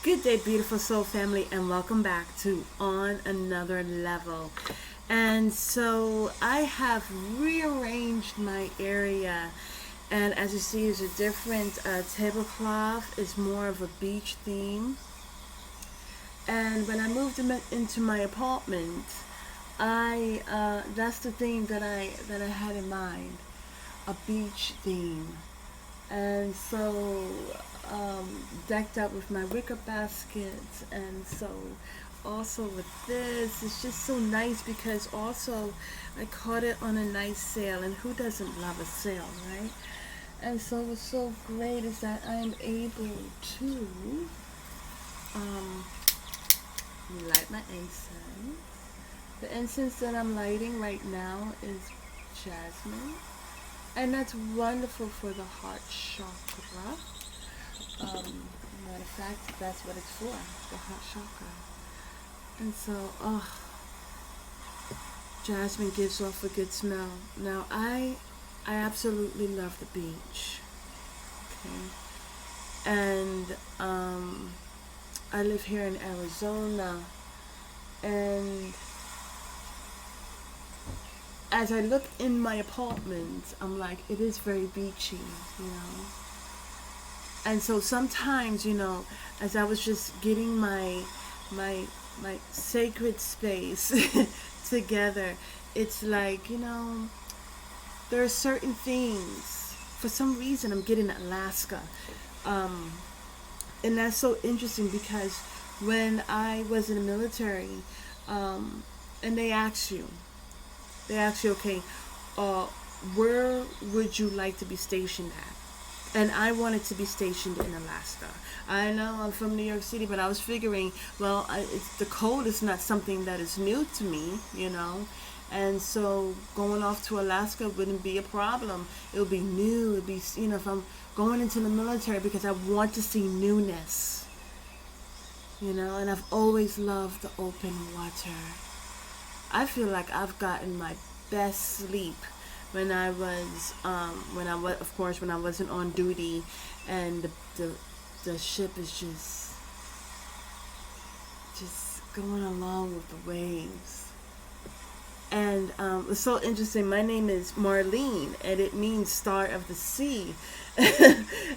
Good day, beautiful soul family, and welcome back to On Another Level. And so I have rearranged my area, and as you see, is a different tablecloth. It's more of a beach theme. And when I moved into my apartment, I that's the theme that I had in mind, a beach theme. And so decked out with my wicker baskets, and so also with this, it's just so nice because also I caught it on a nice sale, and who doesn't love a sale, right? And so what's so great is that I'm able to um, light my incense. The incense that I'm lighting right now is jasmine, and that's wonderful for the heart chakra. Matter of fact, that's what it's for, the heart chakra. And so, jasmine gives off a good smell. Now, I absolutely love the beach. Okay, and I live here in Arizona, and as I look in my apartment, I'm like, it is very beachy, you know. And so sometimes, as I was just getting my my sacred space together, it's like, there are certain things. For some reason, I'm getting Alaska, um, and that's so interesting because when I was in the military, um, and they ask you, okay, uh, where would you like to be stationed at? And I wanted to be stationed in Alaska. I know I'm from New York City, but I was figuring, well, the cold is not something that is new to me. And so going off to Alaska wouldn't be a problem. It would be new. It'd be, if I'm going into the military because I want to see newness. And I've always loved the open water. I feel like I've gotten my best sleep when I was, of course, when I wasn't on duty, and the ship is just going along with the waves. And it's so interesting. My name is Marlene, and it means star of the sea.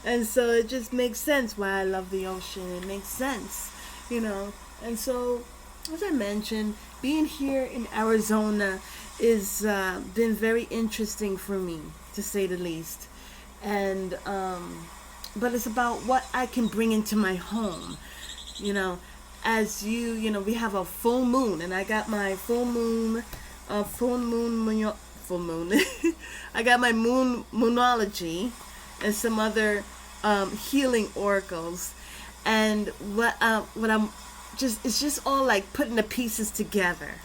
And so it just makes sense why I love the ocean. It makes sense, you know. And so, as I mentioned, being here in Arizona is been very interesting for me, to say the least. And but it's about what I can bring into my home, you know. As we have a full moon, and I got my full moon. I got my moonology and some other healing oracles, and what I'm just it's just all like putting the pieces together.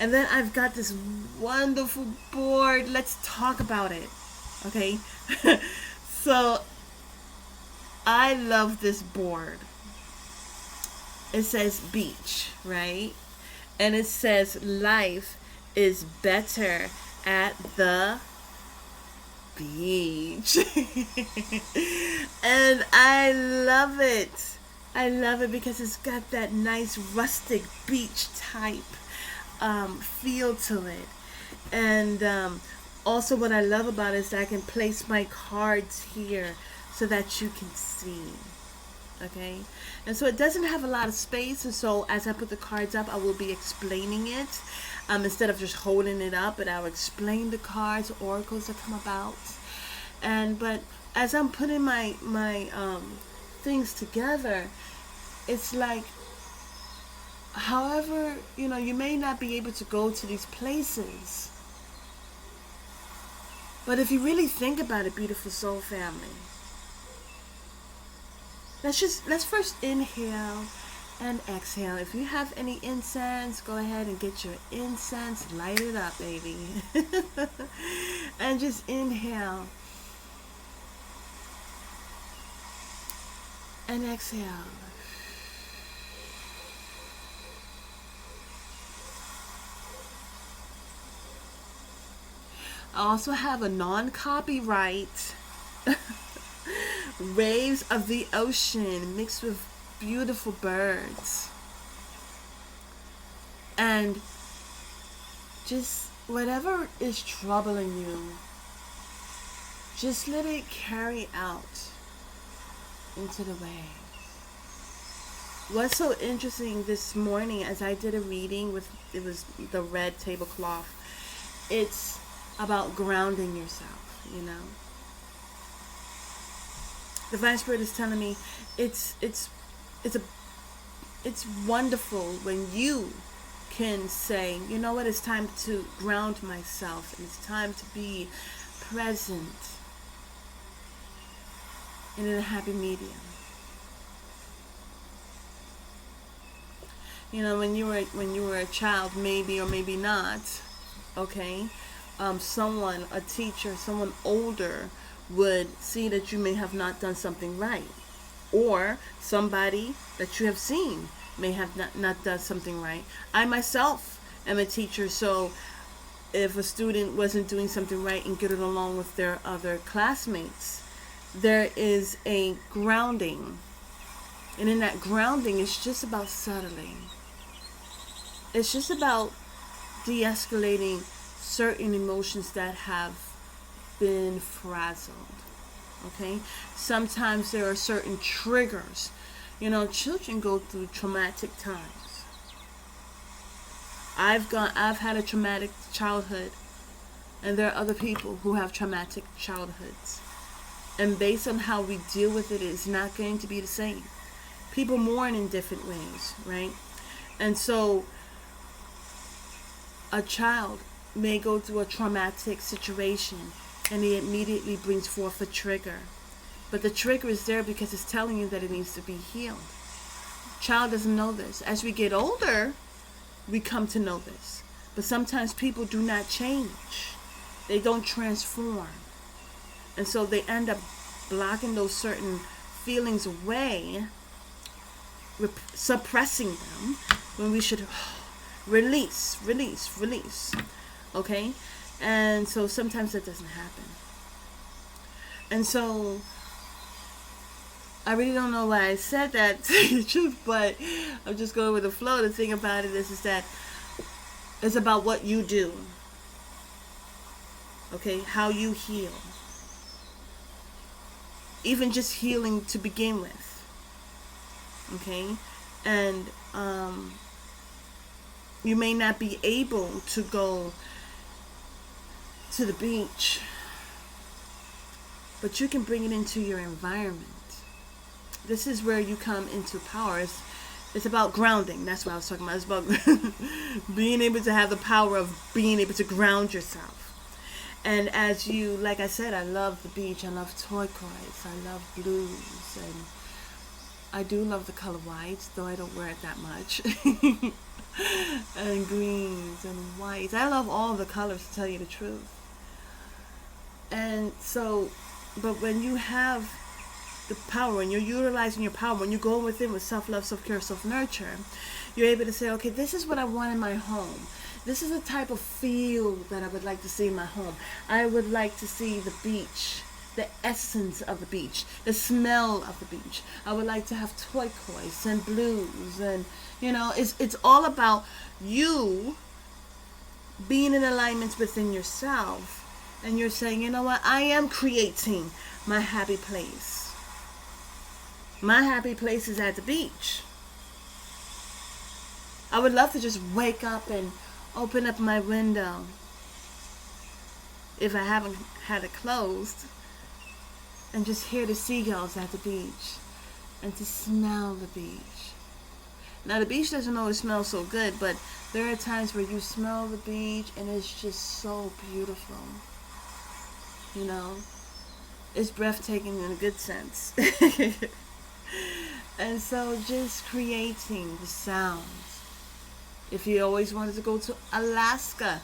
And then I've got this wonderful board. Let's talk about it. Okay? So I love this board. It says beach, right? And it says life is better at the beach. And I love it. I love it because it's got that nice rustic beach type feel to it. And also, what I love about it is that I can place my cards here so that you can see. Okay, and so it doesn't have a lot of space, and so as I put the cards up, I will be explaining it instead of just holding it up, but I'll explain the cards, oracles that come about. And but as I'm putting my things together, it's like, however, you may not be able to go to these places, but if you really think about it, beautiful soul family, let's first inhale and exhale. If you have any incense, go ahead and get your incense, light it up, baby. And just inhale and exhale. I also have a non-copyright Waves of the Ocean mixed with beautiful birds. And just whatever is troubling you, just let it carry out into the waves. What's so interesting this morning as I did a reading with, it was the red tablecloth, it's about grounding yourself, you know. Divine Spirit is telling me it's wonderful when you can say, you know what, it's time to ground myself, and it's time to be present and in a happy medium. You know, when you were a child, maybe or maybe not, okay, someone, a teacher, someone older would see that you may have not done something right, or somebody that you have seen may have not done something right. I myself am a teacher, so if a student wasn't doing something right and getting along with their other classmates, there is a grounding. And in that grounding, it's just about settling. It's just about de-escalating certain emotions that have been frazzled. Okay? Sometimes there are certain triggers. You know, children go through traumatic times. I've had a traumatic childhood, and there are other people who have traumatic childhoods. And based on how we deal with it, it's not going to be the same. People mourn in different ways, right? And so a child may go through a traumatic situation and it immediately brings forth a trigger. But the trigger is there because it's telling you that it needs to be healed. Child doesn't know this. As we get older, we come to know this. But sometimes people do not change. They don't transform. And so they end up blocking those certain feelings away, suppressing them, when we should release. Okay? And so sometimes that doesn't happen. And so I really don't know why I said that, to tell you the truth, but I'm just going with the flow. The thing about it is that it's about what you do. Okay? How you heal. Even just healing to begin with. Okay? And you may not be able to go to the beach, but you can bring it into your environment. This is where you come into power. It's about grounding. That's what I was talking about. It's about being able to have the power of being able to ground yourself. And as you, like I said, I love the beach. I love turquoise. I love blues. And I do love the color white, though I don't wear it that much. And greens and whites. I love all the colors, to tell you the truth. And so, but when you have the power, when you're utilizing your power, when you go within with self-love, self-care, self-nurture, you're able to say, okay, this is what I want in my home. This is the type of feel that I would like to see in my home. I would like to see the beach, the essence of the beach, the smell of the beach. I would like to have turquoise and blues, and you know, it's all about you being in alignment within yourself. And you're saying, you know what, I am creating my happy place. My happy place is at the beach. I would love to just wake up and open up my window, if I haven't had it closed, and just hear the seagulls at the beach, and to smell the beach. Now the beach doesn't always smell so good, but there are times where you smell the beach and it's just so beautiful. You know, it's breathtaking in a good sense. And so just creating the sounds. If you always wanted to go to Alaska,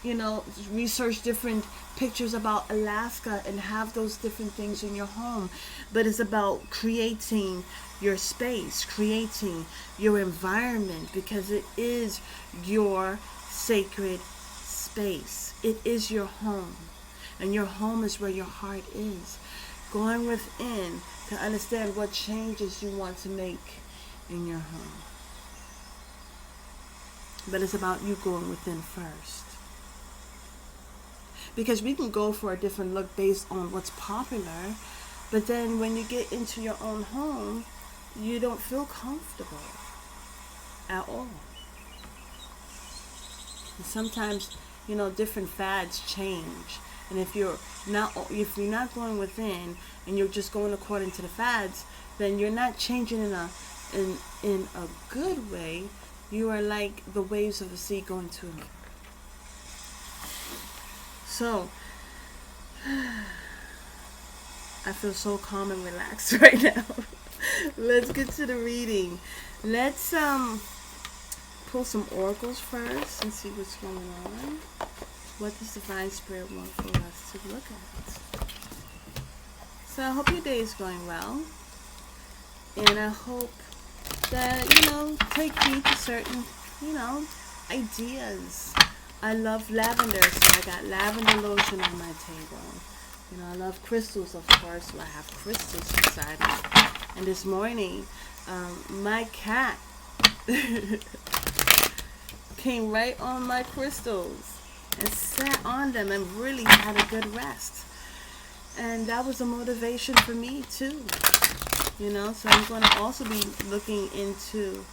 you know, research different pictures about Alaska and have those different things in your home. But it's about creating your space, creating your environment, because it is your sacred space. It is your home. And your home is where your heart is. Going within to understand what changes you want to make in your home. But it's about you going within first. Because we can go for a different look based on what's popular, but then when you get into your own home, you don't feel comfortable at all. And sometimes, different fads change. And if you're not going within and you're just going according to the fads, then you're not changing in a good way. You are like the waves of the sea going to and fro. So I feel so calm and relaxed right now. Let's get to the reading. Let's pull some oracles first and see what's going on. What does Divine Spirit want for us to look at? So I hope your day is going well. And I hope that, take heed to certain, ideas. I love lavender, so I got lavender lotion on my table. I love crystals, of course, so I have crystals inside me. And this morning, my cat came right on my crystals and sat on them and really had a good rest. And that was a motivation for me too. So I'm going to also be looking into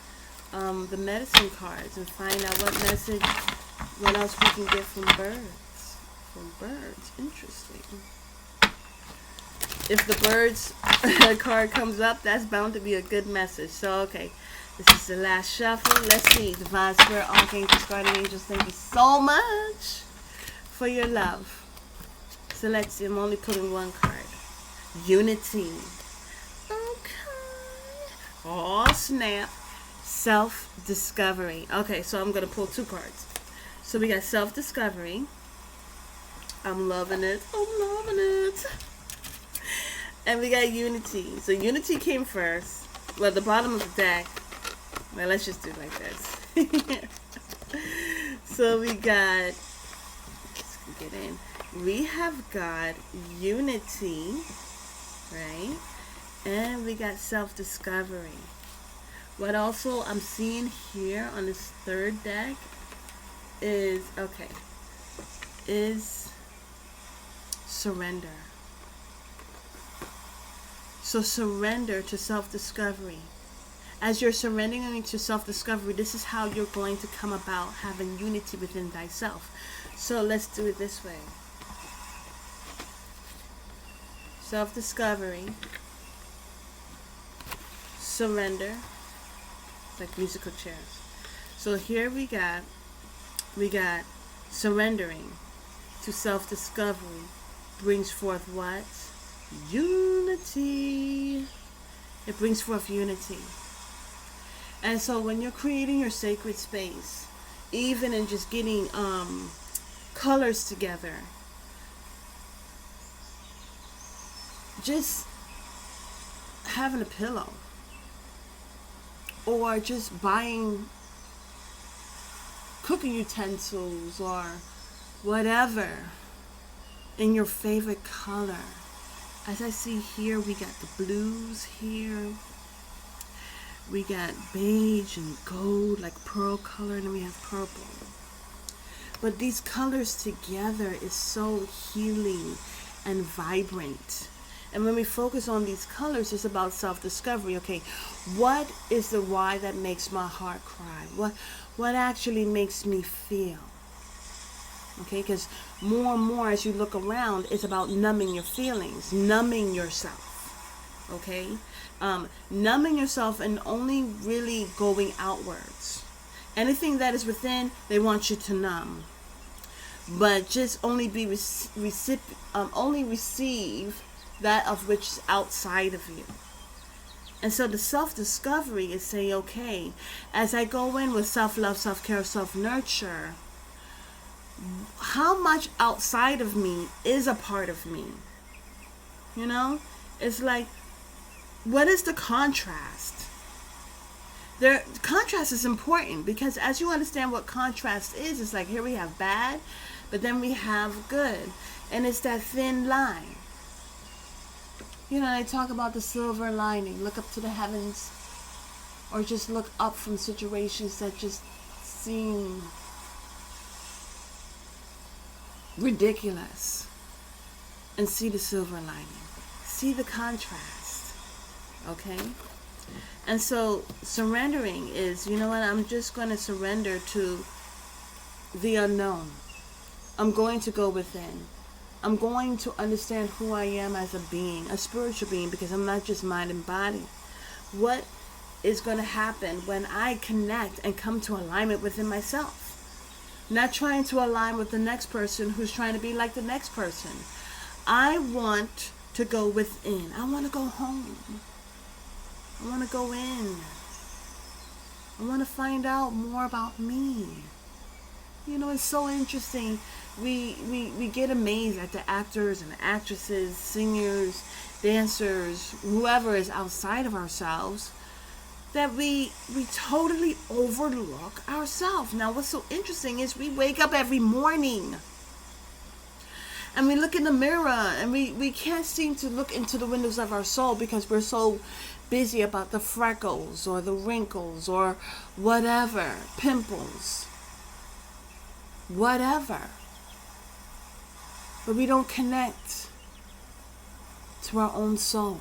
the medicine cards and find out what else we can get from birds. From birds, interesting. If the birds card comes up, that's bound to be a good message. So, okay, this is the last shuffle. Let's see. Divine Spirit, Archangels, Guardian Angels, thank you so much for your love. So let's see. I'm only pulling one card. Unity. Okay. Oh, snap. Self-discovery. Okay, so I'm going to pull two cards. So we got self-discovery. I'm loving it. And we got unity. So unity came first. Well, the bottom of the deck. Well, let's just do it like this. So we got, let's get in. We have got unity, right? And we got self-discovery. What also I'm seeing here on this third deck is surrender. So surrender to self-discovery. As you're surrendering to self-discovery, this is how you're going to come about having unity within thyself. So let's do it this way. Self-discovery. Surrender. It's like musical chairs. So here we got surrendering to self-discovery brings forth what? Unity. It brings forth unity. And so when you're creating your sacred space, even in just getting colors together, just having a pillow or just buying cooking utensils or whatever in your favorite color. As I see here, we got the blues here. We got beige and gold, like pearl color, and then we have purple. But these colors together is so healing and vibrant. And when we focus on these colors, it's about self-discovery. Okay, what is the why that makes my heart cry? What actually makes me feel? Okay, because more and more as you look around, it's about numbing your feelings, numbing yourself. Okay, numbing yourself and only really going outwards. Anything that is within, they want you to numb. But just only be only receive that of which is outside of you. And so the self-discovery is saying, okay, as I go in with self-love, self-care, self-nurture, how much outside of me is a part of me? It's like, what is the contrast? Contrast is important because as you understand what contrast is, it's like here we have bad, but then we have good. And it's that thin line. They talk about the silver lining. Look up to the heavens or just look up from situations that just seem ridiculous, and see the silver lining, see the contrast. Okay? And so surrendering is, you know what, I'm just going to surrender to the unknown. I'm going to go within. I'm going to understand who I am as a being, a spiritual being, because I'm not just mind and body. What is going to happen when I connect and come to alignment within myself? Not trying to align with the next person who's trying to be like the next person. I want to go within. I want to go home. I want to go in. I want to find out more about me. You know, it's so interesting. We get amazed at the actors and actresses, singers, dancers, whoever is outside of ourselves, that we totally overlook ourselves. Now, what's so interesting is we wake up every morning and we look in the mirror and we can't seem to look into the windows of our soul because we're so busy about the freckles or the wrinkles or whatever, pimples, whatever. But we don't connect to our own soul.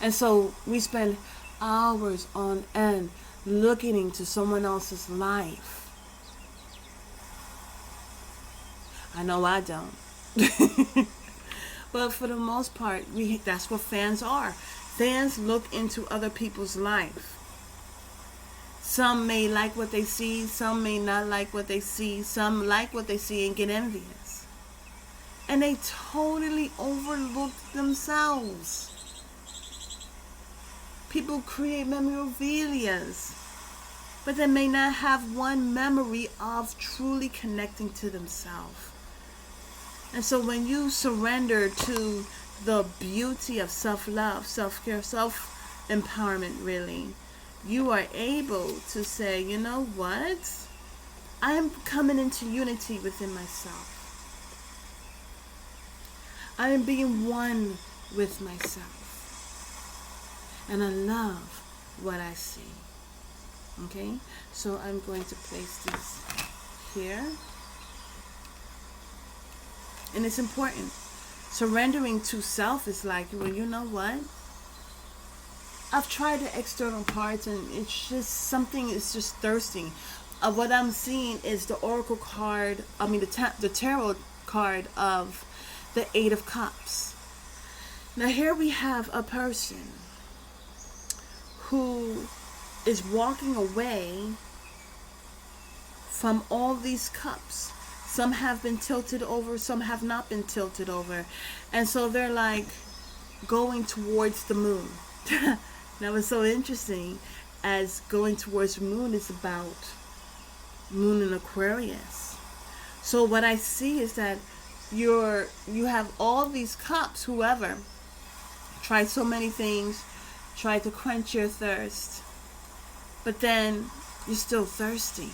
And so we spend hours on end looking into someone else's life. I know I don't. But for the most part, that's what fans are. Fans look into other people's life. Some may like what they see, some may not like what they see, some like what they see and get envious. And they totally overlook themselves. People create memorabilias, but they may not have one memory of truly connecting to themselves. And so when you surrender to the beauty of self-love, self-care, self-empowerment, really, you are able to say, you know what? I am coming into unity within myself. I am being one with myself. And I love what I see. Okay? So I'm going to place this here. And it's important. Surrendering to self is like, well, you know what? I've tried the external parts and it's just something is just thirsting. What I'm seeing is the oracle card, the tarot card of the Eight of Cups. Now here we have a person who is walking away from all these cups. Some have been tilted over, some have not been tilted over. And so they're like going towards the moon. Now it's so interesting, as going towards the moon is about moon in Aquarius. So what I see is that you have all these cups, whoever tried so many things, tried to quench your thirst, but then you're still thirsty.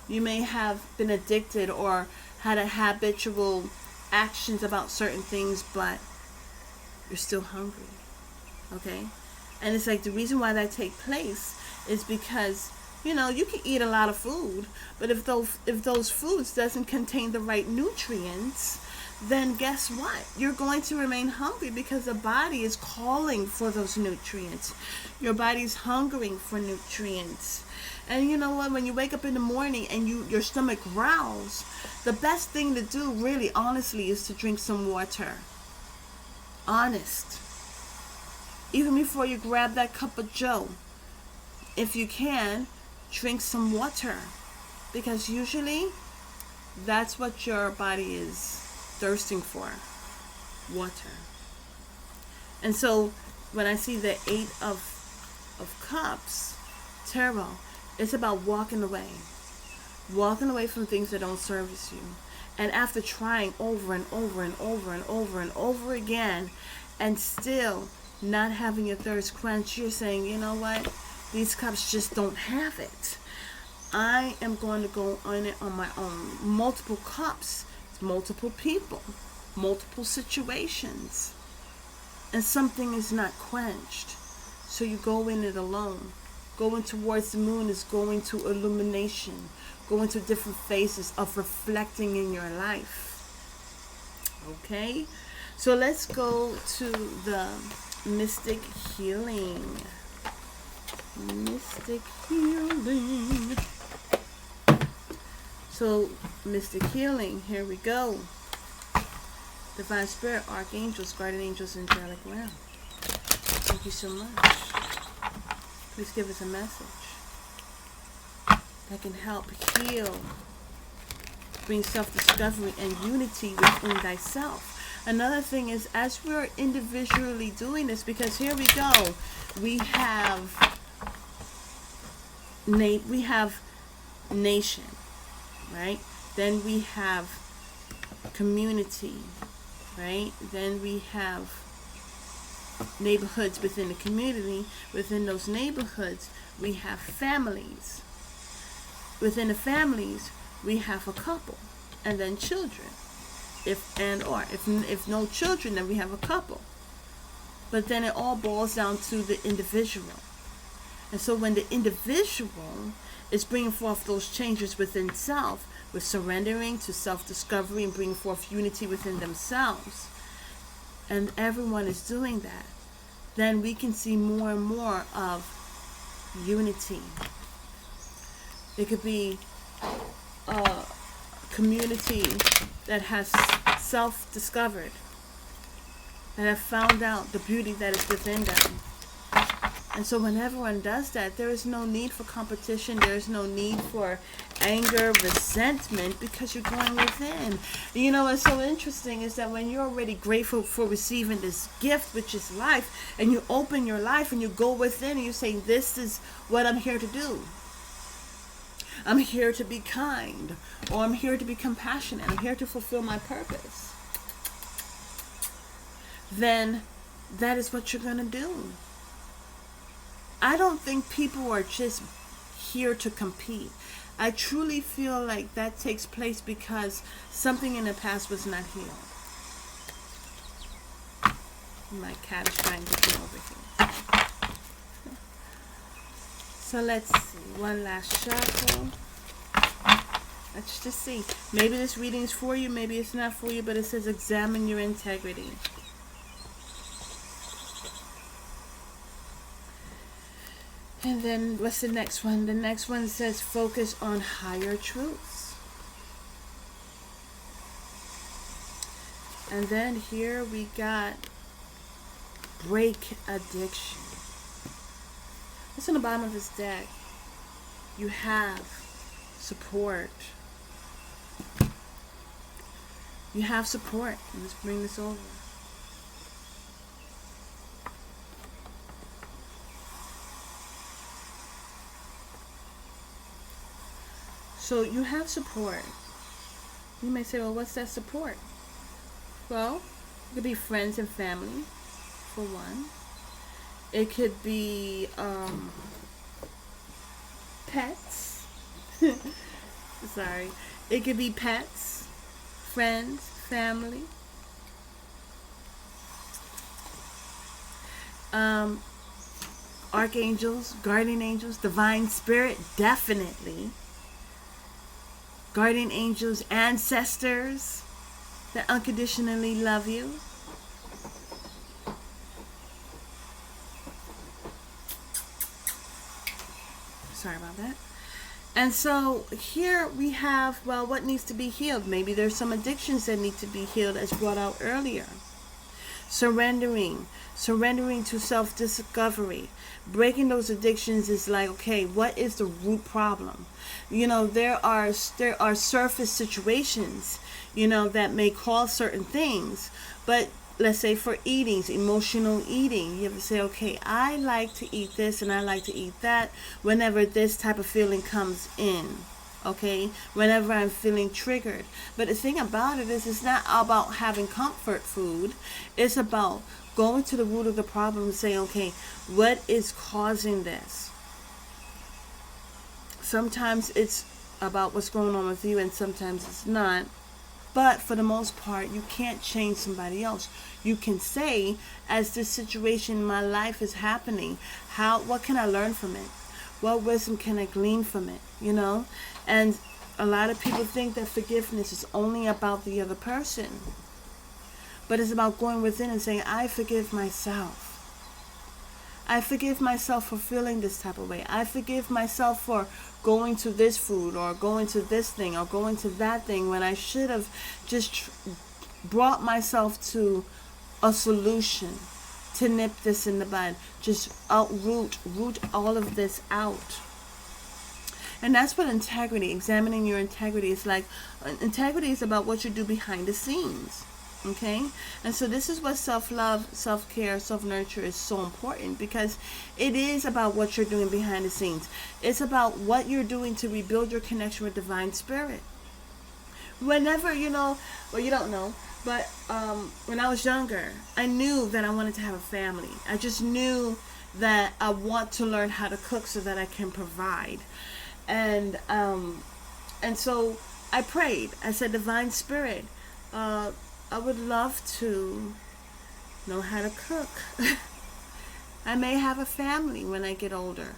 You may have been addicted or had a habitual actions about certain things, but you're still hungry. Okay? And it's like the reason why that take place is because, you know, you can eat a lot of food, but if those foods doesn't contain the right nutrients, then guess what? You're going to remain hungry because the body is calling for those nutrients. Your body's hungering for nutrients. And you know what? When you wake up in the morning and your stomach growls, the best thing to do, really, honestly, is to drink some water. Honest. Even before you grab that cup of joe, if you can, drink some water. Because usually, that's what your body is thirsting for. Water. And so, when I see the Eight of Cups, tarot, it's about walking away. Walking away from things that don't service you. And after trying over and over and over and over and over again, and still not having your thirst quenched, you're saying, you know what? These cups just don't have it. I am going to go on it on my own. Multiple cups, multiple people, multiple situations. and something is not quenched. So you go in it alone. Going towards the moon is going to illumination, going to different phases of reflecting in your life. Okay? So let's go to the mystic healing. Mystic healing. So, mystic healing, here we go. Divine Spirit, Archangels, Guardian Angels, Angelic Realm. Thank you so much. Please give us a message that can help heal, bring self-discovery and unity within thyself. Another thing is, as we're individually doing this, because here we go, we have nation, right? Then we have community, right? Then we have neighborhoods within the community. Within those neighborhoods, we have families. Within the families, we have a couple, and then children. If no children, then we have a couple. But then it all boils down to the individual. And so when the individual is bringing forth those changes within self, with surrendering to self-discovery and bringing forth unity within themselves, and everyone is doing that, then we can see more and more of unity. It could be a community that has self-discovered, that have found out the beauty that is within them. And so when everyone does that, there is no need for competition. There is no need for anger, resentment, because you're going within. You know, what's so interesting is that when you're already grateful for receiving this gift, which is life, and you open your life and you go within and you say, this is what I'm here to do. I'm here to be kind, or I'm here to be compassionate. I'm here to fulfill my purpose. Then that is what you're going to do. I don't think people are just here to compete. I truly feel like that takes place because something in the past was not healed. My cat is trying to get over here. So let's see. One last shuffle. Let's just see. Maybe this reading is for you, maybe it's not for you, but it says examine your integrity. And then what's the next one? The next one says focus on higher truths. And then here we got break addiction. What's on the bottom of this deck? You have support. You have support. Let's bring this over. So you have support. You may say, well, what's that support? Well, it could be friends and family, for one. It could be pets. Sorry. It could be pets, friends, family. Archangels, guardian angels, divine spirit, definitely. Guardian angels, ancestors that unconditionally love you. Sorry about that. And so here we have, well, what needs to be healed? Maybe there's some addictions that need to be healed, as brought out earlier. Surrendering to self-discovery. Breaking those addictions is like, okay, what is the root problem? You know, there are surface situations, you know, that may cause certain things. But let's say for eating, emotional eating, you have to say, okay, I like to eat this and I like to eat that whenever this type of feeling comes in. Okay, whenever I'm feeling triggered. But the thing about it is, it's not about having comfort food. It's about going to the root of the problem and saying, okay, what is causing this? Sometimes it's about what's going on with you, and sometimes it's not. But for the most part, you can't change somebody else. You can say, as this situation in my life is happening, what can I learn from it? What wisdom can I glean from it? And a lot of people think that forgiveness is only about the other person. But it's about going within and saying, I forgive myself. I forgive myself for feeling this type of way. I forgive myself for going to this food or going to this thing or going to that thing when I should have just brought myself to a solution to nip this in the bud. Just root all of this out. And that's what integrity, examining your integrity is like. Integrity is about what you do behind the scenes. Okay? And so this is what self-love, self-care, self-nurture is so important, because it is about what you're doing behind the scenes. It's about what you're doing to rebuild your connection with divine spirit. Whenever, you don't know, but when I was younger, I knew that I wanted to have a family. I just knew that I want to learn how to cook so that I can provide. And so I prayed. I said, Divine Spirit, I would love to know how to cook. I may have a family when I get older.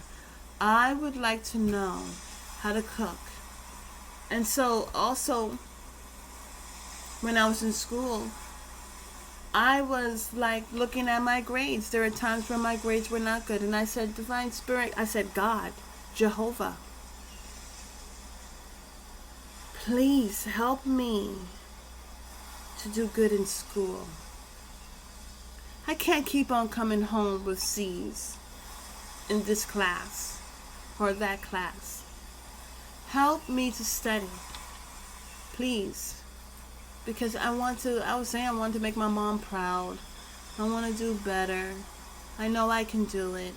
I would like to know how to cook. And so also, when I was in school, I was like looking at my grades. There were times when my grades were not good. And I said, Divine Spirit, I said, God, Jehovah, please help me to do good in school. I can't keep on coming home with C's in this class or that class. Help me to study, please. Because I want to make my mom proud. I want to do better. I know I can do it.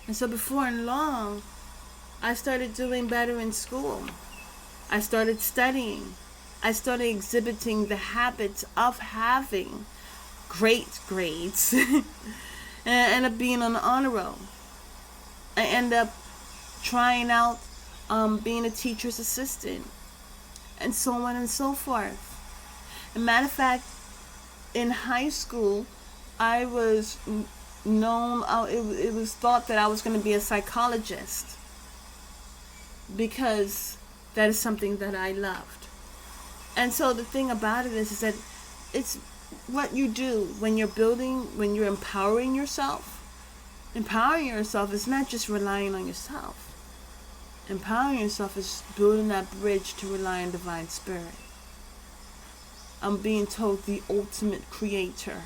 And so before long, I started doing better in school. I started studying. I started exhibiting the habits of having great grades and I end up being on the honor roll. I end up trying out being a teacher's assistant and so on and so forth. As a matter of fact, in high school, I was known, it was thought that I was going to be a psychologist because that is something that I loved. And so the thing about it is that it's what you do when you're empowering yourself. Empowering yourself is not just relying on yourself. Empowering yourself is building that bridge to rely on divine spirit. I'm being told the ultimate creator.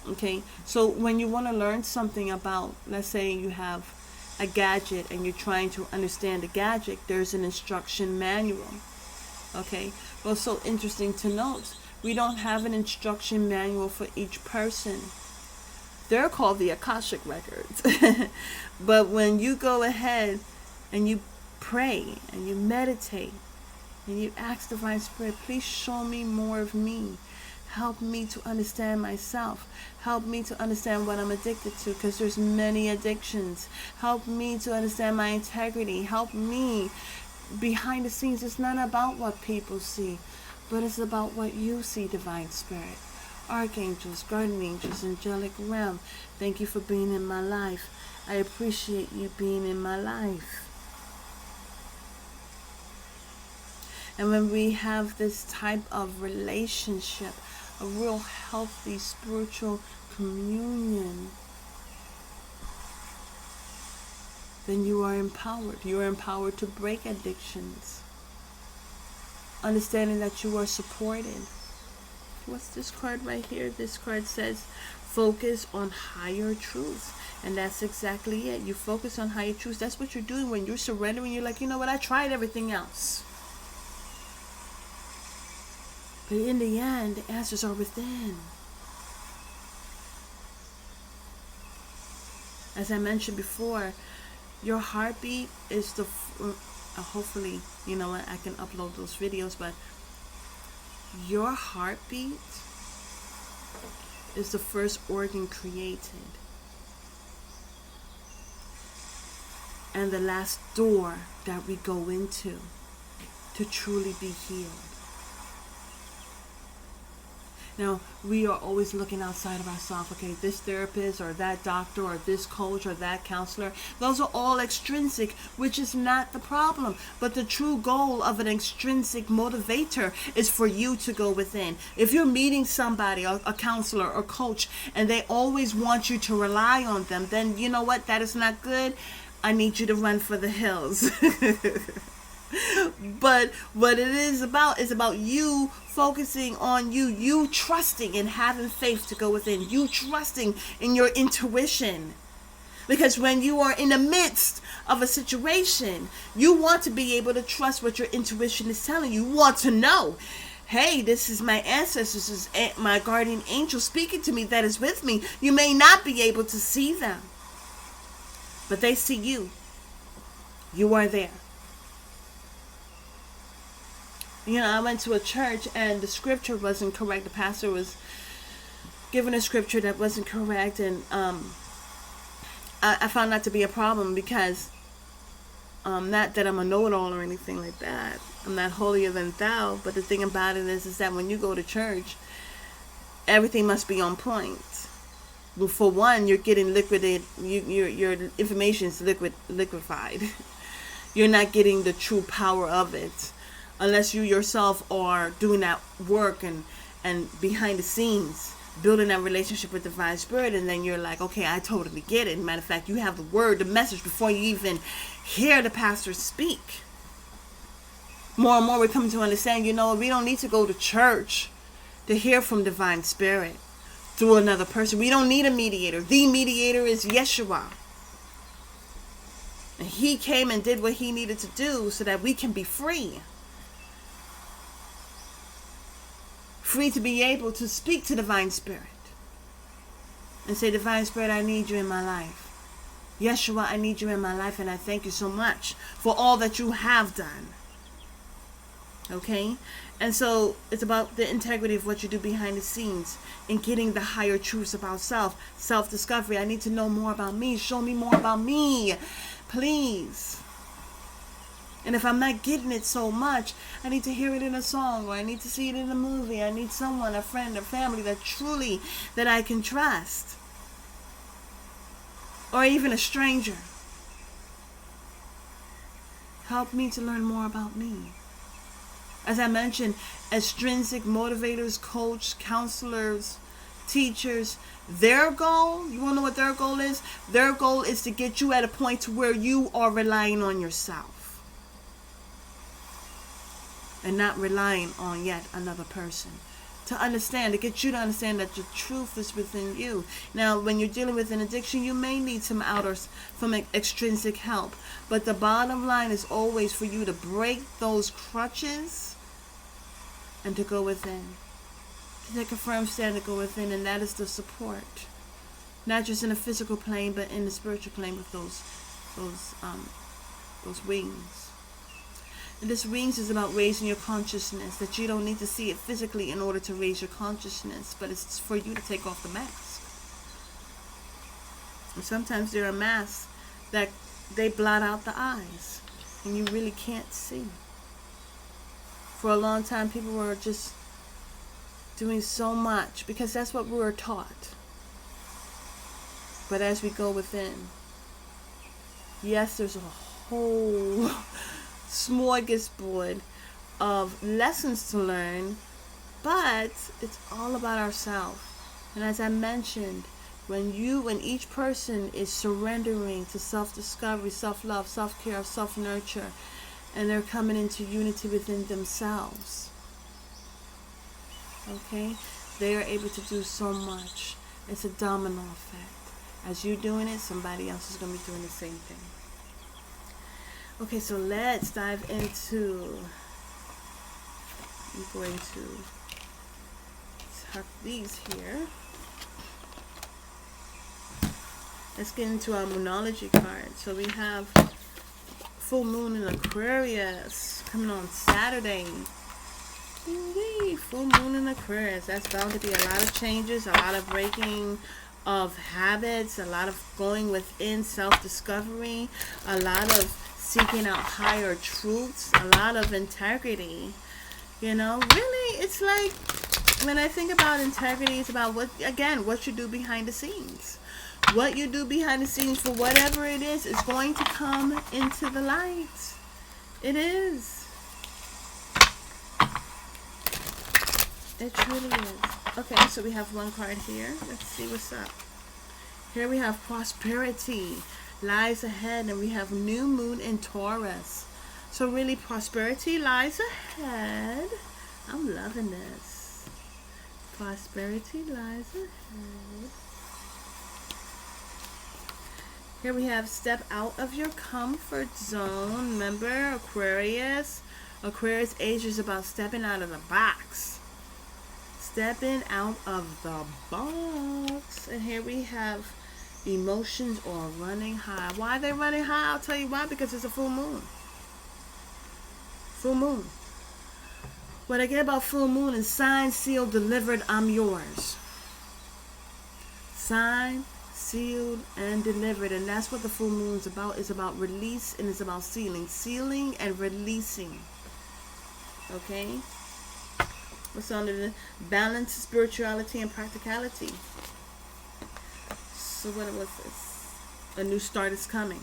Okay, so when you want to learn something about, let's say you have a gadget and you're trying to understand the gadget, there's an instruction manual. Okay, well, so interesting to note, we don't have an instruction manual for each person. They're called the Akashic Records. But when you go ahead and you pray and you meditate and you ask Divine Spirit, please show me more of me. Help me to understand myself. Help me to understand what I'm addicted to, because there's many addictions. Help me to understand my integrity. Help me. Behind the scenes, it's not about what people see, but it's about what you see, Divine Spirit. Archangels, guardian angels, angelic realm, thank you for being in my life. I appreciate you being in my life. And when we have this type of relationship, a real healthy spiritual communion, then you are empowered. You are empowered to break addictions. Understanding that you are supported. What's this card right here? This card says, focus on higher truths. And that's exactly it. You focus on higher truths. That's what you're doing when you're surrendering. You're like, you know what? I tried everything else. But in the end, the answers are within. As I mentioned before, your heartbeat is the, hopefully, you know what, I can upload those videos, but your heartbeat is the first organ created. And the last door that we go into. to truly be healed. Now, we are always looking outside of ourselves. Okay, this therapist or that doctor or this coach or that counselor, those are all extrinsic, which is not the problem. But the true goal of an extrinsic motivator is for you to go within. If you're meeting somebody, a counselor or coach, and they always want you to rely on them, then you know what? That is not good. I need you to run for the hills. But what it is about you focusing on you trusting and having faith to go within, you trusting in your intuition. Because when you are in the midst of a situation, you want to be able to trust what your intuition is telling you. You want to know, hey, this is my ancestors, this is my guardian angel speaking to me that is with me. You may not be able to see them, but they see you. You are there. You know, I went to a church and the scripture wasn't correct. The pastor was given a scripture that wasn't correct, and I found that to be a problem because not that I'm a know-it-all or anything like that. I'm not holier than thou, but the thing about it is that when you go to church, everything must be on point. Well, for one, you're getting liquidated. Your information is liquefied. You're not getting the true power of it. Unless you yourself are doing that work and behind the scenes, building that relationship with the Divine Spirit, and then you're like, okay, I totally get it. Matter of fact, you have the word, the message before you even hear the pastor speak. More and more we're coming to understand, you know, we don't need to go to church to hear from Divine Spirit through another person. We don't need a mediator. The mediator is Yeshua. And he came and did what he needed to do so that we can be free. Free to be able to speak to Divine Spirit and say, Divine Spirit, I need you in my life. Yeshua, I need you in my life, and I thank you so much for all that you have done. Okay? And so it's about the integrity of what you do behind the scenes and getting the higher truths about self-discovery. I need to know more about me. Show me more about me, please. And if I'm not getting it so much, I need to hear it in a song, or I need to see it in a movie. I need someone, a friend, a family that I can trust. Or even a stranger. Help me to learn more about me. As I mentioned, extrinsic motivators, coach, counselors, teachers, their goal, you want to know what their goal is? Their goal is to get you at a point to where you are relying on yourself. And not relying on yet another person. To understand, to get you to understand that the truth is within you. Now, when you're dealing with an addiction, you may need some extrinsic help. But the bottom line is always for you to break those crutches and to go within. To take a firm stand to go within, and that is the support. Not just in the physical plane, but in the spiritual plane with those wings. And this wings is about raising your consciousness, that you don't need to see it physically in order to raise your consciousness, but it's for you to take off the mask. And sometimes there are masks that they blot out the eyes, and you really can't see. For a long time, people were just doing so much because that's what we were taught. But as we go within, yes, there's a whole smorgasbord of lessons to learn, but it's all about ourselves. And as I mentioned, when each person is surrendering to self-discovery, self-love, self-care, self-nurture, and they're coming into unity within themselves, okay, they are able to do so much. It's a domino effect. As you're doing it, somebody else is going to be doing the same thing. Okay, so let's dive into, I'm going to tuck these here. Let's get into our Moonology card. So we have full moon in Aquarius coming on Saturday. Woo-wee, full moon in Aquarius. That's bound to be a lot of changes, a lot of breaking of habits, a lot of going within self-discovery, a lot of seeking out higher truths, a lot of integrity. You know, really, it's like, when I think about integrity, it's about what you do behind the scenes. What you do behind the scenes for whatever it is going to come into the light. It is. It truly is. Okay, so we have one card here. Let's see what's up. Here we have prosperity lies ahead, and we have new moon in Taurus. So really, prosperity lies ahead. I'm loving this. Prosperity lies ahead. Here we have step out of your comfort zone. Remember, Aquarius? Aquarius age is about stepping out of the box. Stepping out of the box. And here we have emotions are running high. Why are they running high? I'll tell you why. Because it's a full moon. Full moon. What I get about full moon is signed, sealed, delivered, I'm yours. Signed, sealed, and delivered. And that's what the full moon is about. It's about release, and it's about sealing. Sealing and releasing. Okay? What's under the balance, spirituality, and practicality? So what was this? A new start is coming.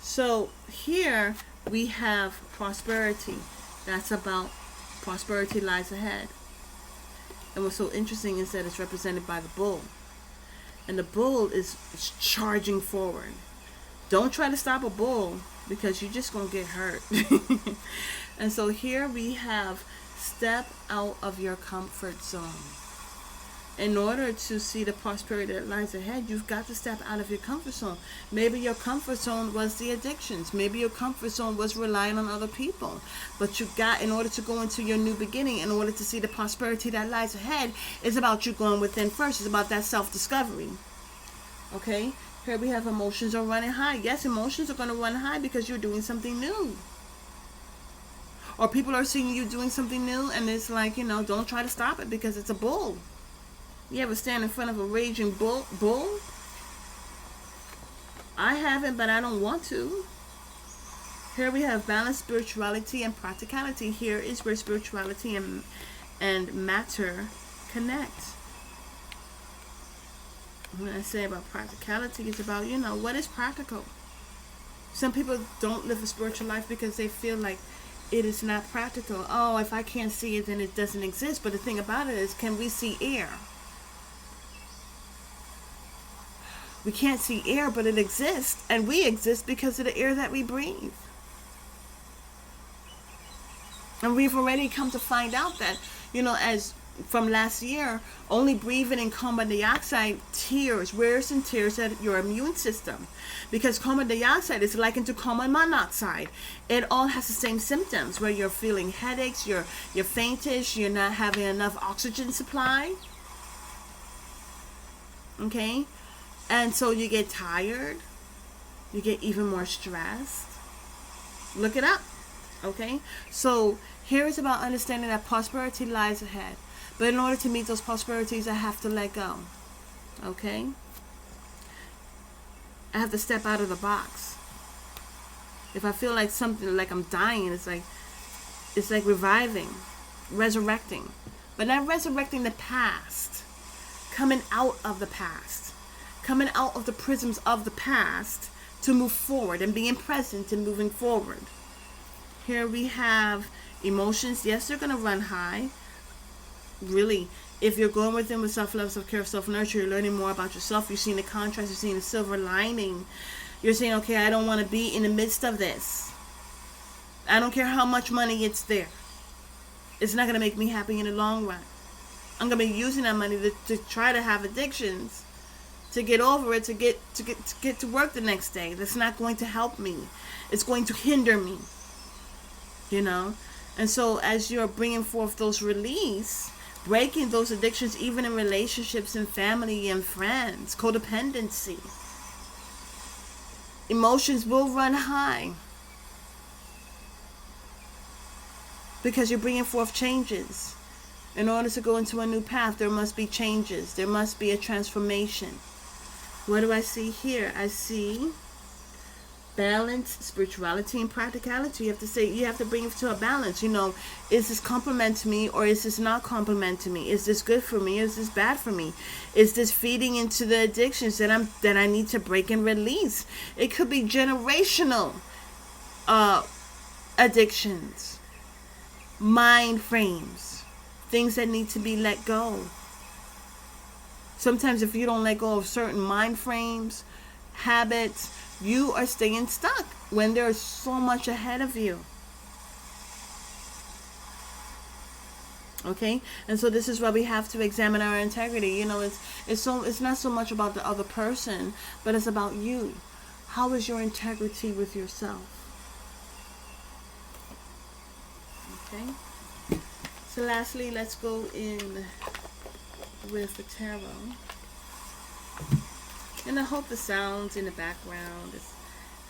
So here we have prosperity. That's about prosperity lies ahead. And what's so interesting is that it's represented by the bull. And the bull is charging forward. Don't try to stop a bull, because you're just going to get hurt. And so here we have step out of your comfort zone. In order to see the prosperity that lies ahead, you've got to step out of your comfort zone. Maybe your comfort zone was the addictions. Maybe your comfort zone was relying on other people. But you got, in order to go into your new beginning, in order to see the prosperity that lies ahead, it's about you going within first. It's about that self-discovery. Okay? Here we have emotions are running high. Yes, emotions are going to run high because you're doing something new. Or people are seeing you doing something new, and it's like, you know, don't try to stop it because it's a bull. You ever stand in front of a raging bull? I haven't, but I don't want to. Here we have balance, spirituality, and practicality. Here is where spirituality and matter connect. When I say about practicality, it's about, you know, what is practical. Some people don't live a spiritual life because they feel like it is not practical. Oh, if I can't see it, then it doesn't exist. But the thing about it is, can we see air? We can't see air, but it exists. And we exist because of the air that we breathe. And we've already come to find out that, you know, as from last year, only breathing in carbon dioxide wears and tears at your immune system. Because carbon dioxide is likened to carbon monoxide. It all has the same symptoms, where you're feeling headaches, you're faintish, you're not having enough oxygen supply. Okay? And so you get tired. You get even more stressed. Look it up. Okay? So here is about understanding that prosperity lies ahead. But in order to meet those prosperities, I have to let go. Okay? I have to step out of the box. If I feel like something, like I'm dying, it's like reviving, resurrecting. But not resurrecting the past. Coming out of the past. Coming out of the prisms of the past to move forward and being present and moving forward. Here we have emotions. Yes, they're going to run high. Really, if you're going within with self-love, self-care, self-nurture, you're learning more about yourself. You're seeing the contrast. You're seeing the silver lining. You're saying, okay, I don't want to be in the midst of this. I don't care how much money it's there. It's not going to make me happy in the long run. I'm going to be using that money to try to have addictions, to get over it, to get to work the next day. That's not going to help me. It's going to hinder me. You know? And so as you're bringing forth those release, breaking those addictions, even in relationships and family and friends, codependency, emotions will run high. Because you're bringing forth changes. In order to go into a new path, there must be changes. There must be a transformation. What do I see here? I see balance spirituality and practicality. You have to say, you have to bring it to a balance. Is this compliment to me, or is this not compliment to me? Is this good for me, or is this bad for me? Is this feeding into the addictions that I need to break and release? It could be generational addictions, mind frames, things that need to be let go. Sometimes if you don't let go of certain mind frames, habits, you are staying stuck when there is so much ahead of you. Okay? And so this is why we have to examine our integrity. It's not so much about the other person, but it's about you. How is your integrity with yourself? Okay? So lastly, let's go in with the tarot. And I hope the sounds in the background is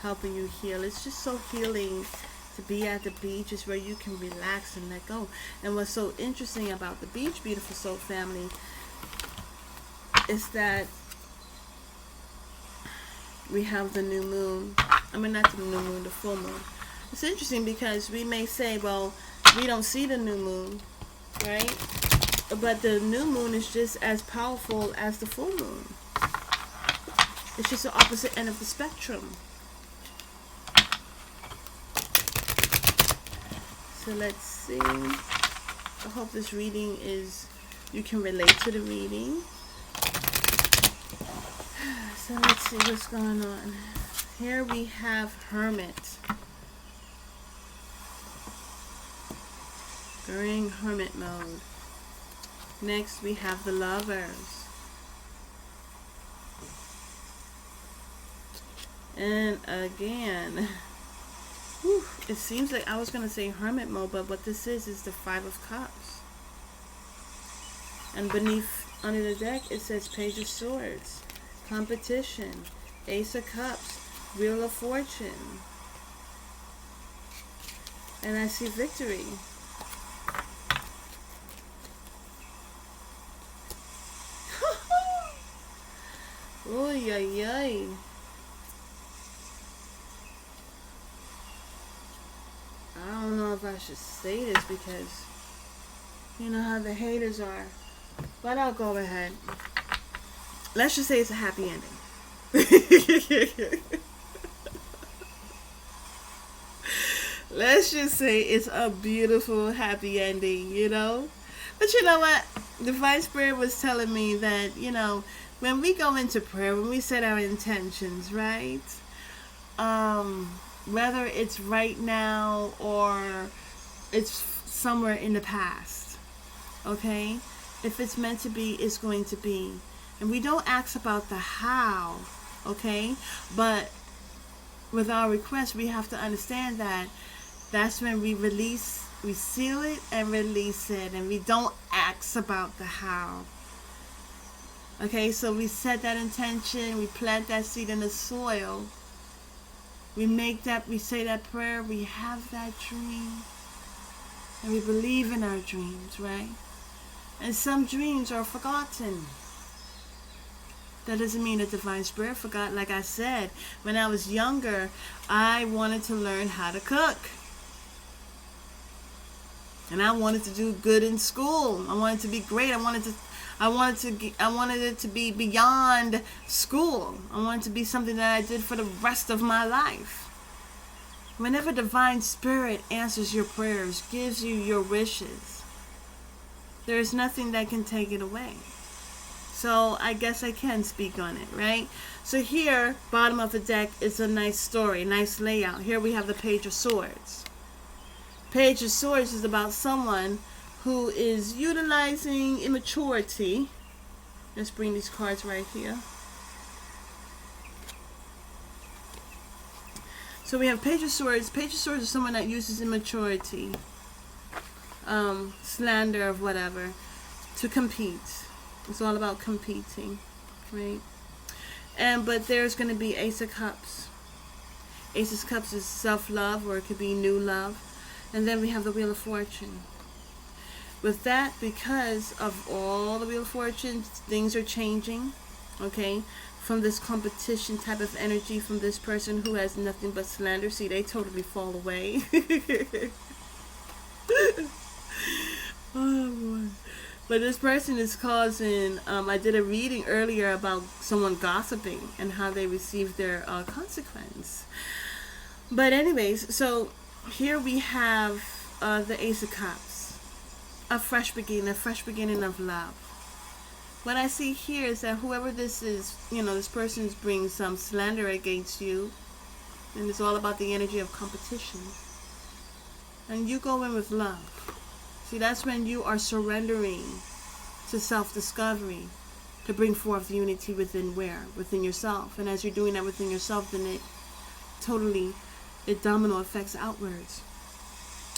helping you heal. It's just so healing to be at the beach. Is where you can relax and let go. And what's so interesting about the beach, beautiful soul family, is that we have the new moon. Not the new moon, the full moon. It's interesting because we may say, well, we don't see the new moon, right? But the new moon is just as powerful as the full moon. It's just the opposite end of the spectrum. So let's see. I hope this reading you can relate to the reading. So let's see what's going on. Here we have Hermit. During Hermit mode. Next we have the Lovers. And again, it seems like I was going to say Hermit mode, but what this is the Five of Cups. And under the deck, it says Page of Swords, Competition, Ace of Cups, Wheel of Fortune. And I see Victory. Oy, oy, oy. I don't know if I should say this because you know how the haters are. But I'll go ahead. Let's just say it's a happy ending. Let's just say it's a beautiful, happy ending, But you know what? Divine Spirit was telling me that, when we go into prayer, when we set our intentions, right? Whether it's right now or it's somewhere in the past, okay? If it's meant to be, it's going to be. And we don't ask about the how, okay? But with our request, we have to understand that that's when we seal it and release it, and we don't ask about the how. Okay, so we set that intention, we plant that seed in the soil, we say that prayer, we have that dream, and we believe in our dreams, right? And some dreams are forgotten. That doesn't mean that Divine Spirit forgot. Like I said, when I was younger, I wanted to learn how to cook. And I wanted to do good in school. I wanted to be great. I wanted it to be beyond school. I wanted to be something that I did for the rest of my life. Whenever Divine Spirit answers your prayers, gives you your wishes, there is nothing that can take it away. So I guess I can speak on it, right? So here, bottom of the deck, is a nice story, nice layout. Here we have the Page of Swords. Page of Swords is about someone who is utilizing immaturity. Let's bring these cards right here. So we have Page of Swords. Page of Swords is someone that uses immaturity, slander of whatever, to compete. It's all about competing, right? But there's going to be Ace of Cups. Ace of Cups is self-love, or it could be new love. And then we have the Wheel of Fortune. With that, because of all the Wheel of Fortune, things are changing, okay? from this competition type of energy from this person who has nothing but slander. See, they totally fall away. Oh boy. But this person is causing, I did a reading earlier about someone gossiping and how they received their consequence. But anyways, so here we have the Ace of Cups. A fresh beginning of love. What I see here is that whoever this is, this person is bringing some slander against you. And it's all about the energy of competition. And you go in with love. See, that's when you are surrendering to self-discovery to bring forth unity within where? Within yourself. And as you're doing that within yourself, then it domino effects outwards.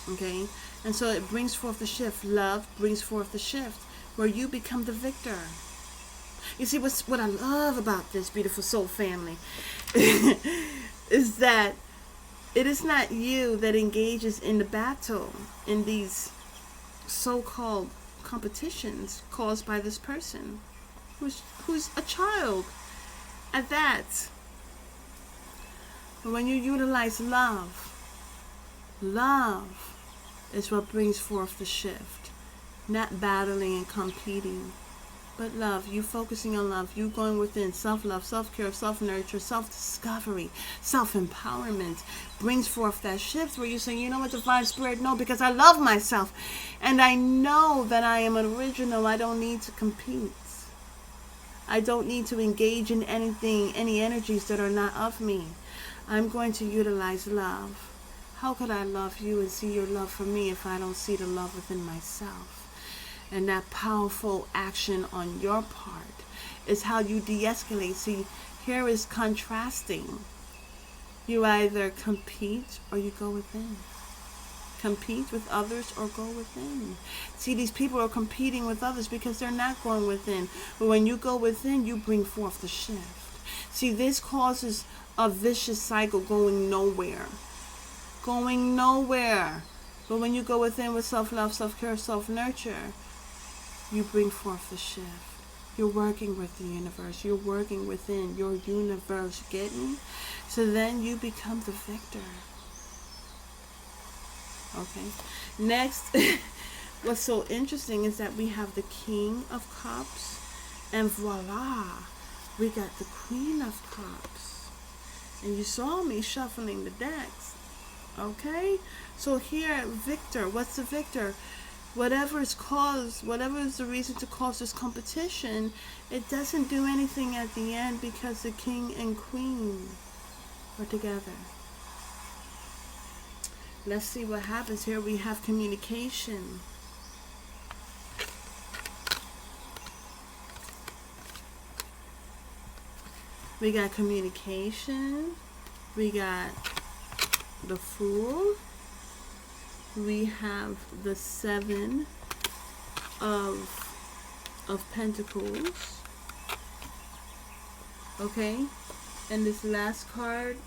Okay? And so it brings forth the shift. Love brings forth the shift where you become the victor. You see, what I love about this beautiful soul family is that it is not you that engages in the battle in these so-called competitions caused by this person who's a child at that. But when you utilize love is what brings forth the shift. Not battling and competing, but love. You focusing on love. You going within. Self-love, self-care, self-nurture, self-discovery, self-empowerment brings forth that shift where you say, you know what, Divine Spirit, no, because I love myself. And I know that I am an original. I don't need to compete. I don't need to engage in anything, any energies that are not of me. I'm going to utilize love. How could I love you and see your love for me if I don't see the love within myself? And that powerful action on your part is how you de-escalate. See, here is contrasting. You either compete or you go within. Compete with others or go within. See, these people are competing with others because they're not going within. But when you go within, you bring forth the shift. See, this causes a vicious cycle going nowhere. Going nowhere. But when you go within with self-love, self-care, self-nurture, you bring forth the shift. You're working with the universe. You're working within your universe. Get me? So then you become the victor. Okay. Next, what's so interesting is that we have the King of Cups. And voila, we got the Queen of Cups. And you saw me shuffling the decks. Okay? So here, victor. What's the victor? Whatever is the reason to cause this competition, it doesn't do anything at the end because the king and queen are together. Let's see what happens here. We have communication. We got communication. We got the Fool. We have the Seven of Pentacles. Okay? And this last card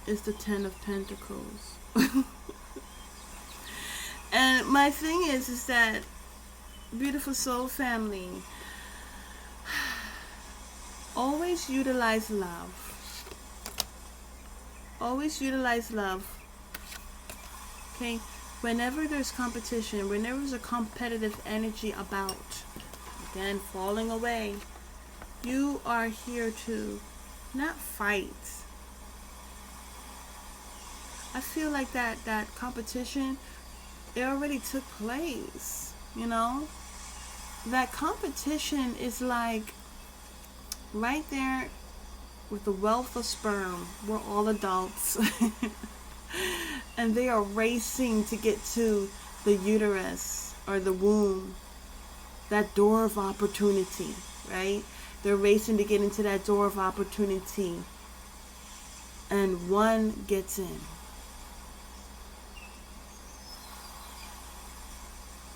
is the Ten of Pentacles. And my thing is that, beautiful soul family, always utilize love. Always utilize love. Okay? Whenever there's competition, whenever there's a competitive energy about, again, falling away, you are here to not fight. I feel like that competition, it already took place, you know? That competition is like right there with the wealth of sperm. We're all adults. And they are racing to get to the uterus or the womb, that door of opportunity, right? They're racing to get into that door of opportunity. And one gets in.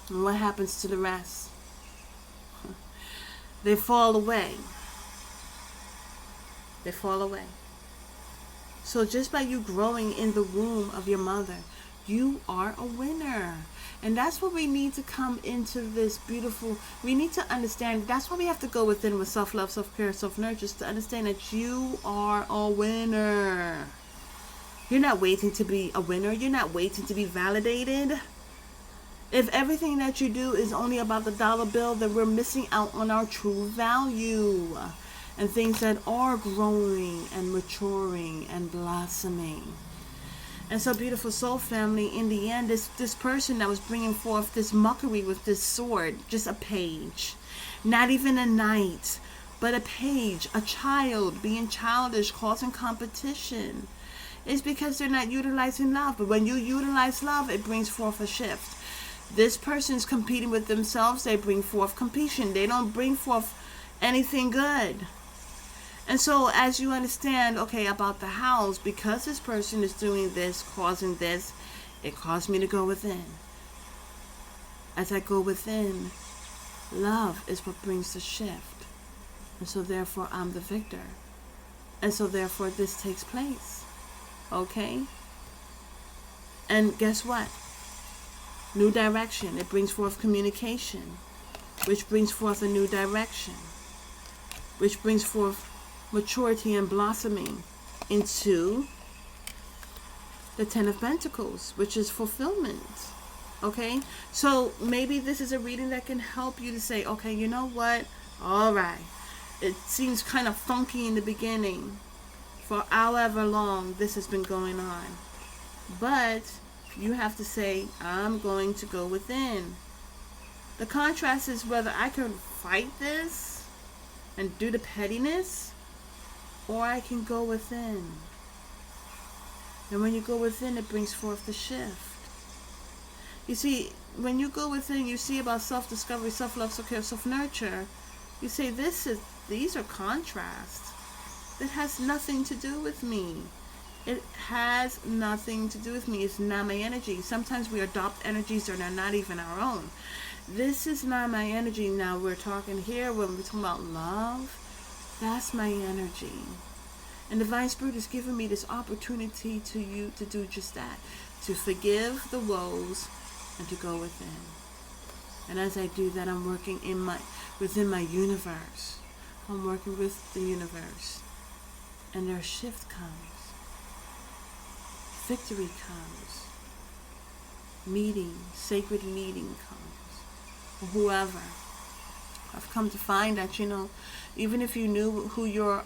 And what happens to the rest? They fall away. They fall away. So just by you growing in the womb of your mother, you are a winner. And that's what we need to come into this beautiful, we need to understand, that's why we have to go within with self-love, self-care, self-nurture, to understand that you are a winner. You're not waiting to be a winner. You're not waiting to be validated. If everything that you do is only about the dollar bill, then we're missing out on our true value and things that are growing and maturing and blossoming. And so, beautiful soul family, in the end, this person that was bringing forth this mockery with this sword, just a page, not even a knight, but a page, a child, being childish, causing competition, is because they're not utilizing love. But when you utilize love, it brings forth a shift. This person's competing with themselves. They bring forth competition. They don't bring forth anything good. And so as you understand, okay, about the house, because this person is doing this, causing this, it caused me to go within. As I go within, love is what brings the shift. And so therefore, I'm the victor. And so therefore, this takes place. Okay? And guess what? New direction. It brings forth communication, which brings forth a new direction, which brings forth maturity and blossoming into the Ten of Pentacles, which is fulfillment. Okay? So maybe this is a reading that can help you to say, okay, you know what? All right. It seems kind of funky in the beginning. For however long this has been going on. But you have to say, I'm going to go within. The contrast is whether I can fight this and do the pettiness, or I can go within. And when you go within, it brings forth the shift. You see, when you go within, you see about self-discovery, self-love, self-care, self-nurture. You say, these are contrasts. It has nothing to do with me. It has nothing to do with me. It's not my energy. Sometimes we adopt energies that are not even our own. This is not my energy. Now we're talking here, when we're talking about love, that's my energy. And Divine Spirit is giving me this opportunity to do just that. To forgive the woes and to go within. And as I do that, I'm working within my universe. I'm working with the universe. And their shift comes. Victory comes. Sacred meeting comes. Whoever. I've come to find that, even if you knew who your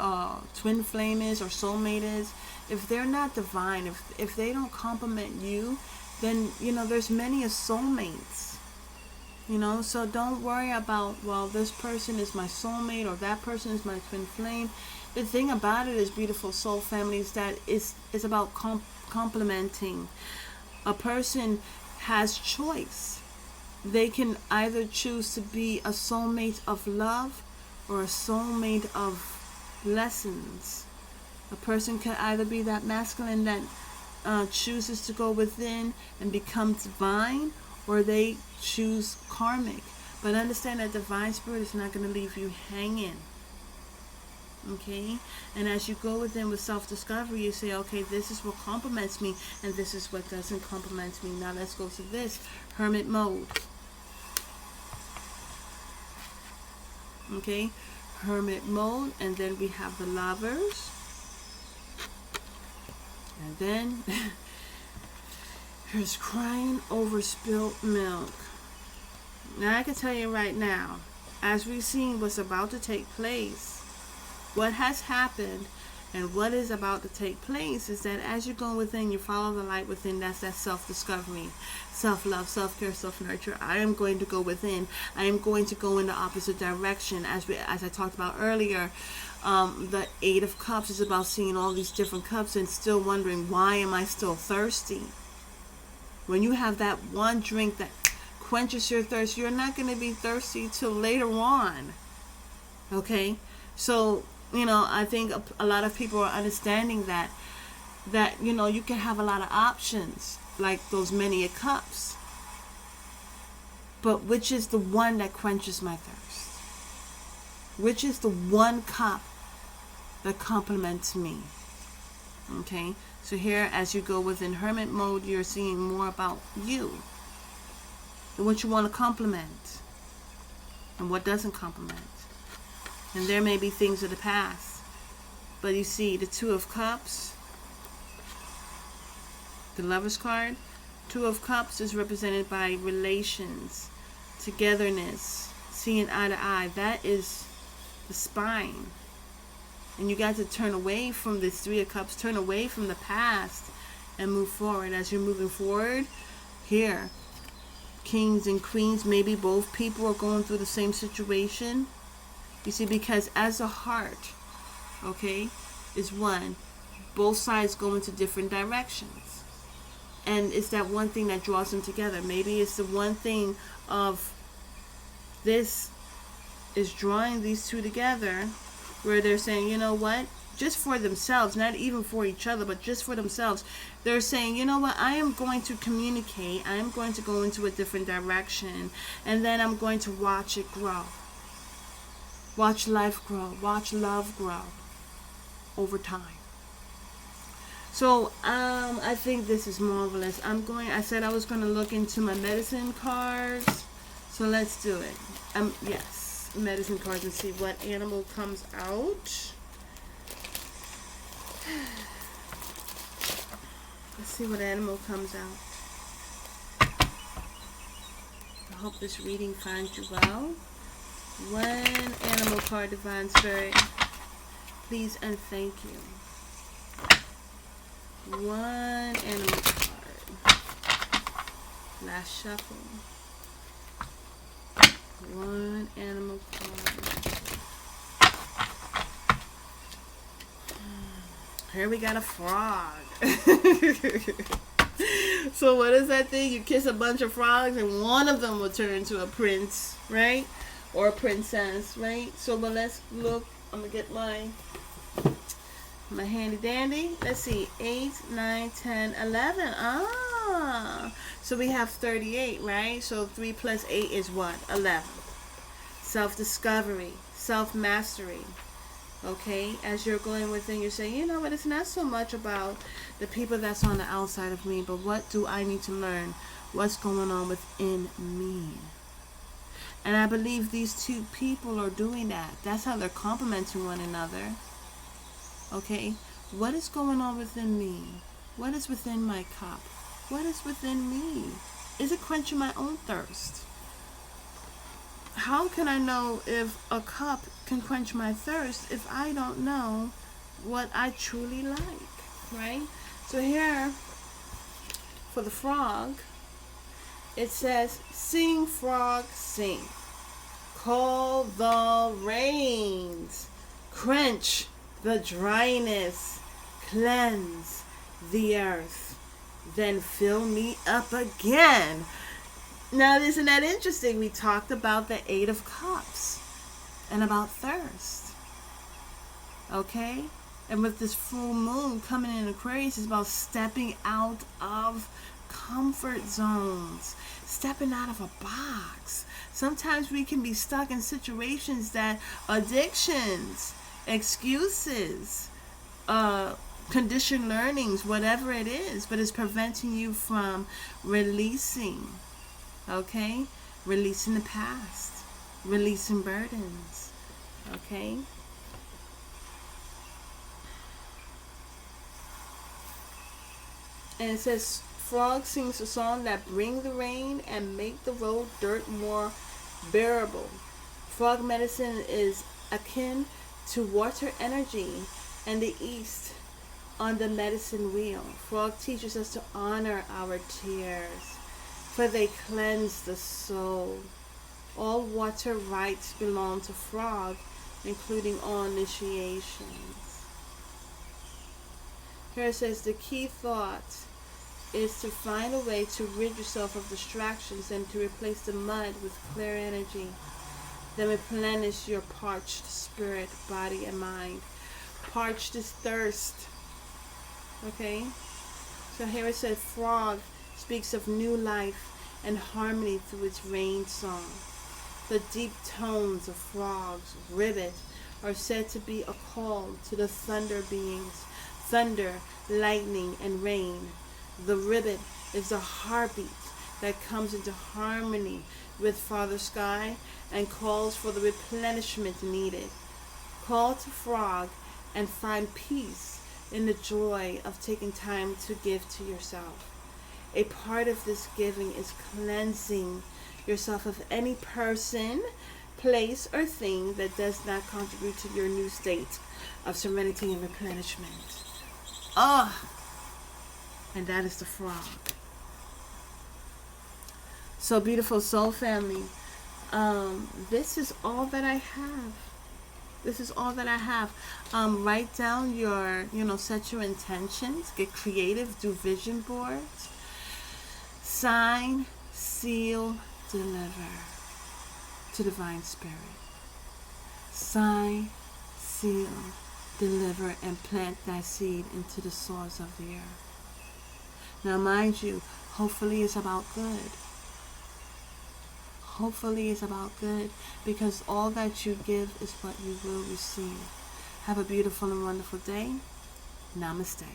twin flame is or soulmate is, if they're not divine, if they don't complement you, then, there's many as soulmates. So don't worry about, well, this person is my soulmate or that person is my twin flame. The thing about it is, beautiful soul family, is that it's about complementing. A person has choice. They can either choose to be a soulmate of love or a soulmate of lessons. A person can either be that masculine that chooses to go within and become divine, or they choose karmic. But understand that Divine Spirit is not going to leave you hanging. Okay? And as you go within with self-discovery, you say, okay, this is what complements me and this is what doesn't complement me. Now let's go to this hermit mode. Okay? Hermit mode, and then we have the Lovers. And then here's crying over spilt milk. Now I can tell you right now, as we've seen what's about to take place, what has happened and what is about to take place is that as you go within, you follow the light within. That's that self-discovery, self-love, self-care, self-nurture. I am going to go within. I am going to go in the opposite direction. As I talked about earlier, the Eight of Cups is about seeing all these different cups and still wondering, why am I still thirsty? When you have that one drink that quenches your thirst, you're not going to be thirsty till later on. Okay? So, I think a lot of people are understanding that, you can have a lot of options, like those many cups. But which is the one that quenches my thirst? Which is the one cup that complements me? Okay, so here as you go within hermit mode, you're seeing more about you and what you want to complement and what doesn't complement. And there may be things of the past, but you see the Two of Cups, the Lover's card. Two of Cups is represented by relations, togetherness, seeing eye to eye. That is the spine. And you got to turn away from this Three of Cups, turn away from the past and move forward. As you're moving forward, here, kings and queens, maybe both people are going through the same situation. You see, because as a heart, okay, is one, both sides go into different directions. And it's that one thing that draws them together. Maybe it's the one thing of this is drawing these two together, where they're saying, you know what, just for themselves, not even for each other, but just for themselves, they're saying, you know what, I am going to communicate, I am going to go into a different direction, and then I'm going to watch it grow. Watch life grow, watch love grow over time. So I think this is marvelous. I said I was going to look into my medicine cards, so let's do it. Yes. Medicine cards and see what animal comes out. Let's see what animal comes out. I hope this reading finds you well. One animal card, Divine Spirit, please and thank you. One animal card. Last shuffle. One animal card. Here we got a frog. So what is that thing? You kiss a bunch of frogs and one of them will turn into a prince, right? Or a princess, right? So but let's look. I'm gonna get my handy dandy. Let's see. 8, 9, 10, 11. So we have 38, right? So 3 plus 8 is what? 11. Self-discovery, self-mastery. Okay? As you're going within, you're saying, you know what? It's not so much about the people that's on the outside of me, but what do I need to learn? What's going on within me? And I believe these two people are doing that. That's how they're complementing one another. Okay? What is going on within me? What is within my cup? What is within me? Is it quenching my own thirst? How can I know if a cup can quench my thirst if I don't know what I truly like, right? So here, for the frog, it says, sing, frog, sing. Call the rains. Quench the dryness. Cleanse the earth. Then fill me up again. Now, isn't that interesting? We talked about the 8 of Cups and about thirst. Okay? And with this full moon coming in Aquarius, it's about stepping out of comfort zones, stepping out of a box. Sometimes we can be stuck in situations that addictions, excuses, conditioned learnings, whatever it is, but it's preventing you from releasing. Okay? Releasing the past. Releasing burdens. Okay? And it says, frog sings a song that bring the rain and make the road dirt more bearable. Frog medicine is akin to water energy and the east on the medicine wheel. Frog teaches us to honor our tears, for they cleanse the soul. All water rites belong to frog, including all initiations. Here it says the key thought is to find a way to rid yourself of distractions and to replace the mud with clear energy. Then replenish your parched spirit, body, and mind. Parched is thirst. Okay? So here it says frog speaks of new life and harmony through its rain song. The deep tones of frogs' ribbit are said to be a call to the thunder beings. thunder, lightning, and rain. The ribbon is the heartbeat that comes into harmony with Father Sky and calls for the replenishment needed. Call to frog and find peace in the joy of taking time to give to yourself. A part of this giving is cleansing yourself of any person, place, or thing that does not contribute to your new state of serenity and replenishment. And that is the frog. So beautiful soul family, this is all that I have. This is all that I have. Write down your, set your intentions, get creative, do vision boards, sign, seal, deliver to Divine Spirit. Sign, seal, deliver, and plant that seed into the source of the earth. Now mind you, hopefully it's about good. Hopefully it's about good, because all that you give is what you will receive. Have a beautiful and wonderful day. Namaste.